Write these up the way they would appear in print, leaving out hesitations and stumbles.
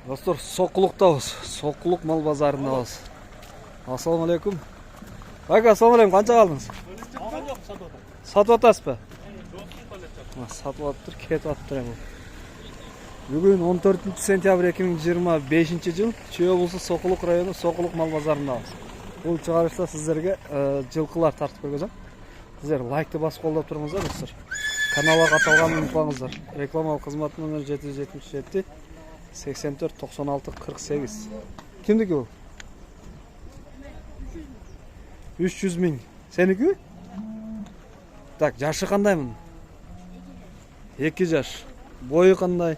Dostlar, Soquluqdabыз. Soquluq mal bazarындabыз. Assalamu alaikum. Aka, assalamu alaikum. Qancha qaldingiz? Satып атасызбы? Satып атыптыр, кетип атыптыр бул. Бүгүн 14 сентябрь 2025 жыл Чүй облусу Соқулук району Соқулук мал базарындабыз. Бул чыгарышта сиздерге жылкылар тартып көргөзөм. Сиздер лайкты басып колдоп туруңуздар достор. Каналга каталганын унутпаңыздар. Рекламалык кызмат номер 777 84 96 48. Кимдики бул? 300 миң. Сеники? Так, жашы кандай мунун? 2 жаш. Бою кандай?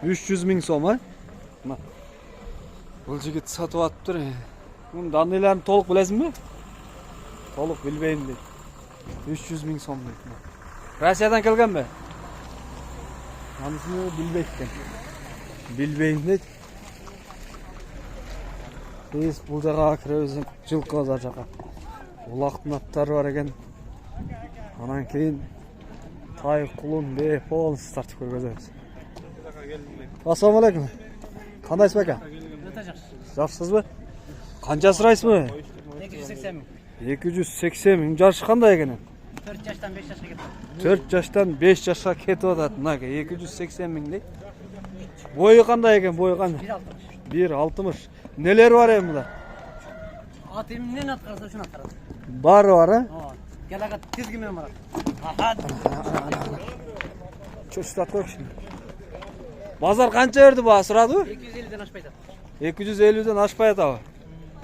300 миң сом, а? Бул жигит сатып атыптыр. Мунун данныйларын толук билесиңби? Толук билбейм дейт. 300 миң сом дейт. Россиядан келгенби? Анысını bilbeyt eкен. Билбейм дейт. Биз бул жака киребиз, жылкыбыз ар жака. Улактын аттары бар экен. Анан кийин тай, кулун, бээ, полностью тартып көргөзөбүз. Assalamu alaikum. Кандайсыз ака? Өтө жакшы. Жакшысызбы? Канча сурайсызбы? 280 миң. 280 миң. Жашы кандай экен? 4 жаштан 5 жашка кетти. 4 жаштан 5 жашка кетип атат. Мына 280 миң дейт. Бою кандай экен? Бою кандай? 1.60. Нелер бар эми мында? Ат эмнен аткарса ушуну аткарат. Бары бар, а? Ооба. Келага тизги менен барат. Чөчтат койчу. Базар канча берди баа сурадыбы? 250ден ашпай атат. 250ден ашпай атабы?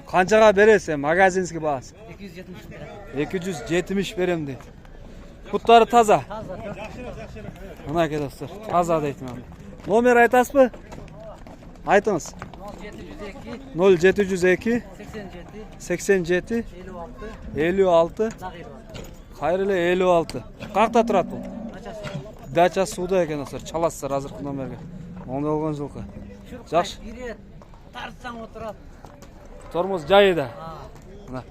Канчага бересиз? Магазинский баасы. 270 берет. 270 берем дейт. Буттары таза. Таза. Мына ке достор, таза дейт мына. Номер айтасызбы? Айтыңыз. 0702 87 56 Кайрылы 56. Какта турат бул? Дача сууда экен достор. Чаласыздар азыркы номерге. Моңду болгон жылкы. Жакшы. Тартсаң отурат. Тормоз жайыда. Мына.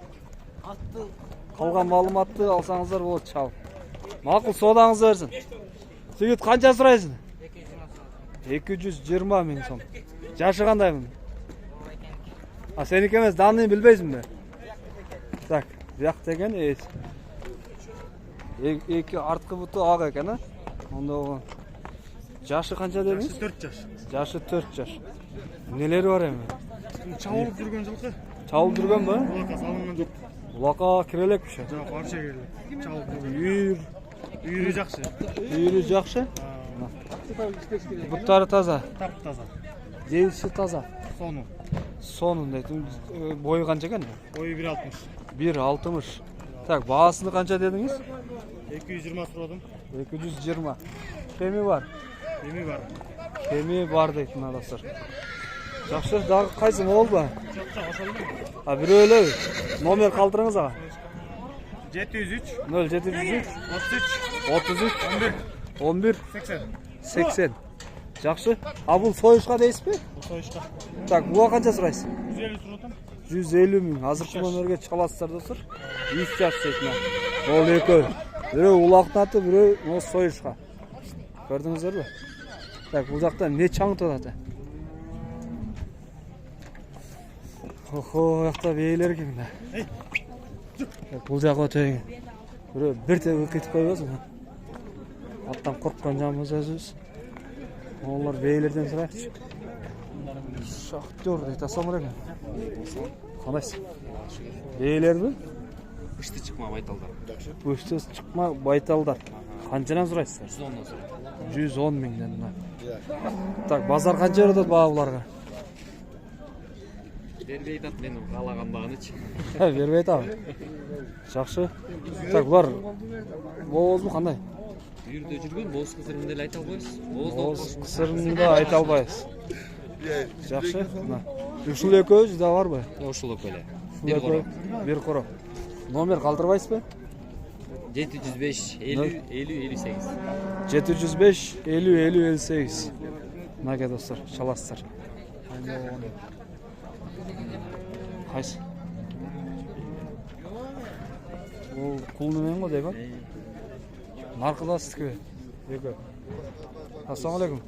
Атты Калган маалыматты алсаңыздар болот чалып. Макул соодаңызды берсин. Жигит канча сурайсың? 220 миң сом. Жашы кандай мунун? А сеники эмес, данын билбейсиңби? Так, бияк деген эки арткы буту ак экен, а? Онда болгон. Жашы канча дедиңиз? Жашы 4 жаш. Жашы 4 жаш. Нелери бар эми? Чабылып жүргөн жылкы. Чабылып жүргөнбү? Улакка салынган жок. Улакка кире элекпиш. Жок, барча келди. Чабылып жүргөн. Үйүрү жакшы. Үйүрү жакшы? Буттары таза. Таза. Жейси таза. Сону. Сонун дейт. Бою канча экен? Бою 1.60. 1.60. Так, баасыны канча дедиңиз? 220 сурадым. 220. Кеми бар? Эми бар. Кеми бар дейт мына достор. Жакшы, дагы кайсы болду? А бирөө эле номер калтырыңыз ага. 703 0703 33 11 80. 80. Жакшы. А бул союшка дейсизби? Союшка. Так, буга канча сурайсыз? 150 сурадым. 150 миң. Азыркы номерге чаласыздар достор. 3 жаш дейт мына. Ол экөө. Бирөө улактын аты, бирөө союшка. Көрдүңүздөрбү? Так, бул жакта не чаңытып атат? Охо, жакта бейлер кимде? Бул жак өтө. Бирөө бир тебе кетип койбосун. Аттан корккон жамбыз өзүбүз. Олар бейлерден сурайчы. Шахтер дейт. Ассаламу алейкум. Кандайсыз? Бейлерби? Ышты чыкма байталдар. Ышты чыкма байталдар. Канчадан сурайсыздар? 110 сурайт. 110 миңден. Так, базар канча берет баа буларга? Бербей атат мен каалаган баганычы. Бербей атабы? Жакшы. Так, булар боозбу кандай? Үйүрдө жүргөн боз кызырын деле айта албайбыз. Боз кызырын да айта албайбыз. Жакшы. Ушул экөөбүз да барбы? Ошол эле. Бир коро. Номер калтырбайсызбы? 705 50 58. 705 50 58. Мына достор, чаласыздар. Кайсы? Ол кул немен го дейбі? Наркыда сіздікі? Екі. Ассалаумағалейкум.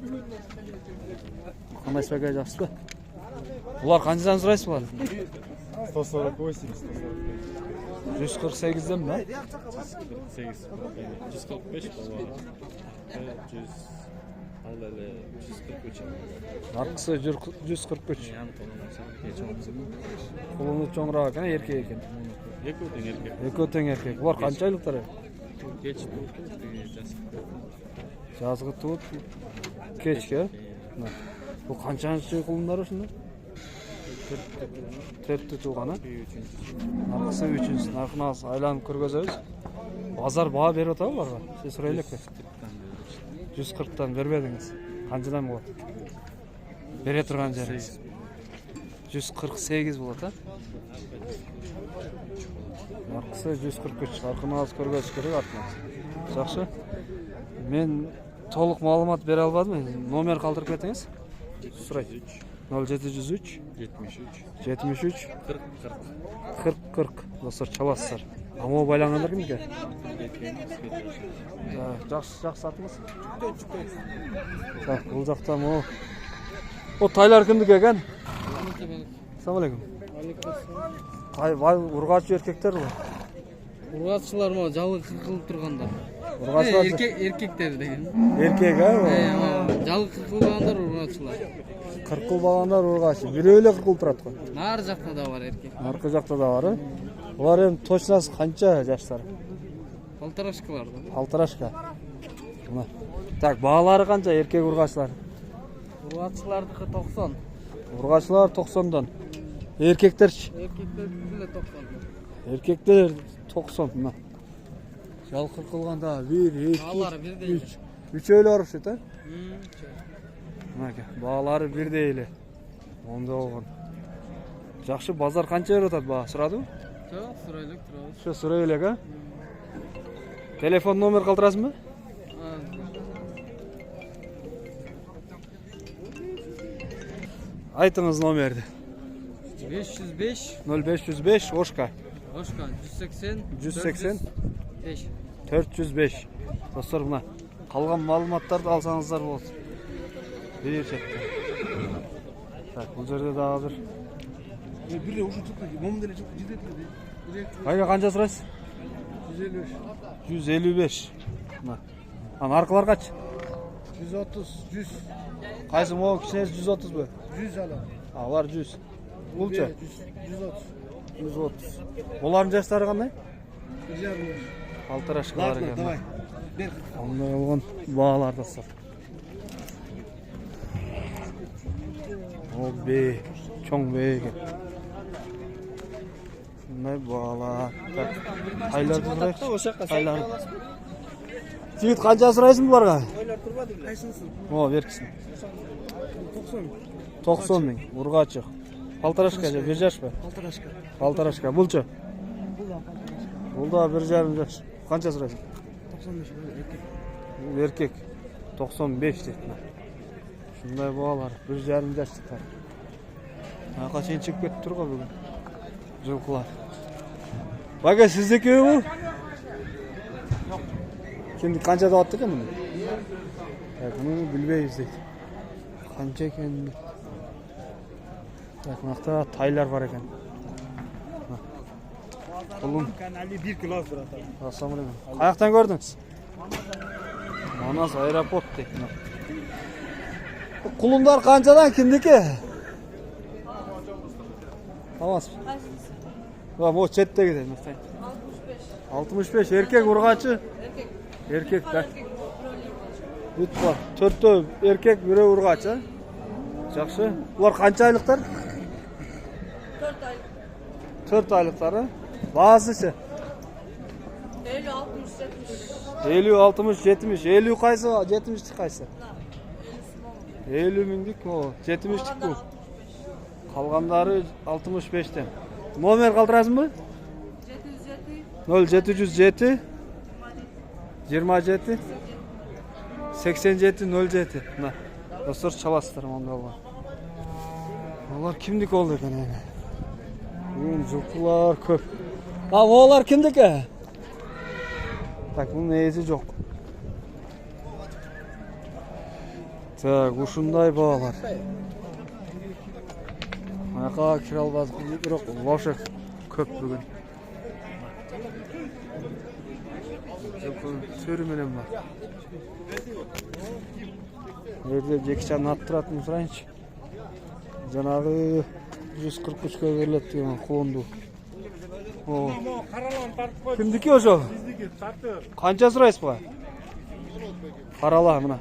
Қандайсыз бәке, жақсы ба? Бұлар қаншадан сұрайсыз бұлар? 148, 148-ден ба? 148, 145 бала. 100, ал әлі 143. Арқысы 143. Құлыны чоңырақ екен, еркек екен. Екеудің еркек. Екеуі тең еркек. Бұлар қанша айлықтар? Кеч туып, Жазғы туып, кешке. Бұл қаншаншы құлындар осында? Төртті туған, Арқысы 3-ші. Нарқына айланып көргөзөбүз. Базар баа беріп отыр бұларға. Сіз сұрайлық пе? 140-тан бербедіңіз. Қаншадан болады? Бере тұрған жеріңіз. 148 болады, Арқысы 143. Арқына аз көргөз керек артынан. Жақшы. Мен толық малымат бере албадым. Номер қалдырып кетіңіз. Сұрайды. 0703 73 40. Достар, чабасыздар. Амал байланғандар кімге? Жақсы сатыңыз. Бұл жақта мұ. О, тайлар кімдікі екен? Ассалаумағалейкум. Ұрғашы еркектер ғой. Ургатчылар ма жалы кыркылып тургандар. Ургатчылар Эркектер деген. Еркек, Жалы кыркылгандар ургатчылар. Кыркылбагандар ургачы. Бирөөлө кыркылып турат го. Нар жакта да бар эркек. Аркы жакта да бар. Булар эми точносы канча жаштар? Полторашкалар да. Полторашка. Так, баалары канча эркек ургачылар? Ургатчылардыкы 90. Ургачылар 90дан. Эркектерчи? Эркектер деле 90. Эркектер 90. Мына. Жал кыркылганда 1 2 3. Үчөөлө барышты, а? Мынаке, баалары бирдей эле. Онда болгон. Жакшы, базар канча берип атат баа? Сурадыңбы? Жок, сурайлык турабыз. Şu sıraya элек, а? Telefon номер калтырасыңбы? Айтыңыз номерди. 505 0505 Ошка. Ошка 180 180 5. 405. Достор, мына калган маалыматтарды алсаңыздар болот. Бир четте. Так, бул жерде дагы бир. Бир ушул чыкты, момун деле чыкты, жидет. Кайга канча сурайсыз? 155. 155. Мына. Ана аркылар качы? 130, 100. Кайсы могу кичинеси 130бу? 100 алам. Алар 100. Булчу? 130. 130. Булардын жаштары кандай? 1,5. Полторашкалар экен. Давай. Бер. Ондай болгон баалар достор. О бе, чоң бе экен. Мындай баалар. Айларды сурайсыз? Айлар. Жигит канча сурайсың буларга? Ойлар турбады беле. Кайсынсын? О, беркисин. 90. 90 миң. Ургачы. Полторашка же, 1 жашпы? Полторашка. Полторашка. Булчу? Бул да 1,5 жаш. Канча сурайсың? 95 эркек. Бул эркек. 95 дейт. Шундай баалар, 1,5 жаштыктар. Ака чейин чыгып кетип тур го бүгүн. Жылкылар. Бага сиздикиби бул? Кимди канча деп атты экен муну? Муну билбейбиз дейт. Канча экен? Мынакта тайлар бар экен. Кулун. Канали 1 кило турат. Ассалаумалейкум. Каяктан көрдүңүз? Манас аэропорт дейт. Кулундар канчадан, кимдики? Тамас. Ва, бу четтеги дейт. 65 эркек ургачы. Эркек да. Бүт бар. 4төө эркек, 1 ургачы. Жакшы. Булар канча айлыктар? 4 айлык. 4 айлыктары. Баасычы? 50, 60, 70. 50, 60, 70. 50 кайсы, 70 кайсы? 50 миңдик, о, 70 бул. Калгандары 65тен. Номер калтырасыңбы? 0707 27 87 07. Мына. Достор, чабасыздар монда болгон. Алар кимдики болду экен эми? Бүгүн жылкылар көп. Олар кимдики? Так, бунун ээси жок. Так, ушундай баалар. Аяка кире албадык, бирок вообще көп бүгүн. Төрү менен бар. Жерде жекичаны ат туратын сурайынчы. Жанагы 143 берилет деген коонду. О. Кимдики ошо? Биздики, саты. Канча сурайсыз буга? Карала мына.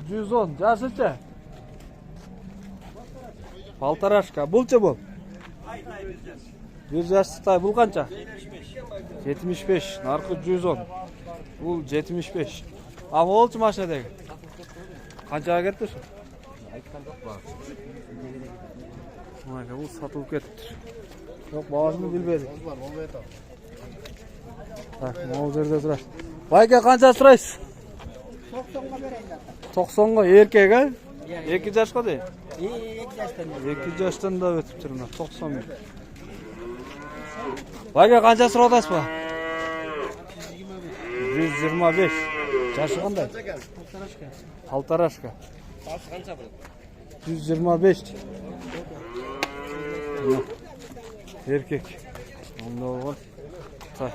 110, жашычы? Полторашка. Булчу бул? Bir жаштыктай бул канча? 75. Наркы 110. Бул 75. А болчу машинадагы? Канчага кетти ошо? Айткан жок ба. Майга бул сатылып кетти. Жок, баасын билбедик. Так, могу жерде турат. Байке канча сурайсыз? 90'ga bereyim de. 90га эркек, а? 2 жашка дейм. 2 yaştan. 2 жаштан да өтүптүр мына 90. Байке канча сурап атасыз ба? 125. Жашы кандай? Полторашка. Басы канча бул? 125. Эркек. Онда болгон. Так.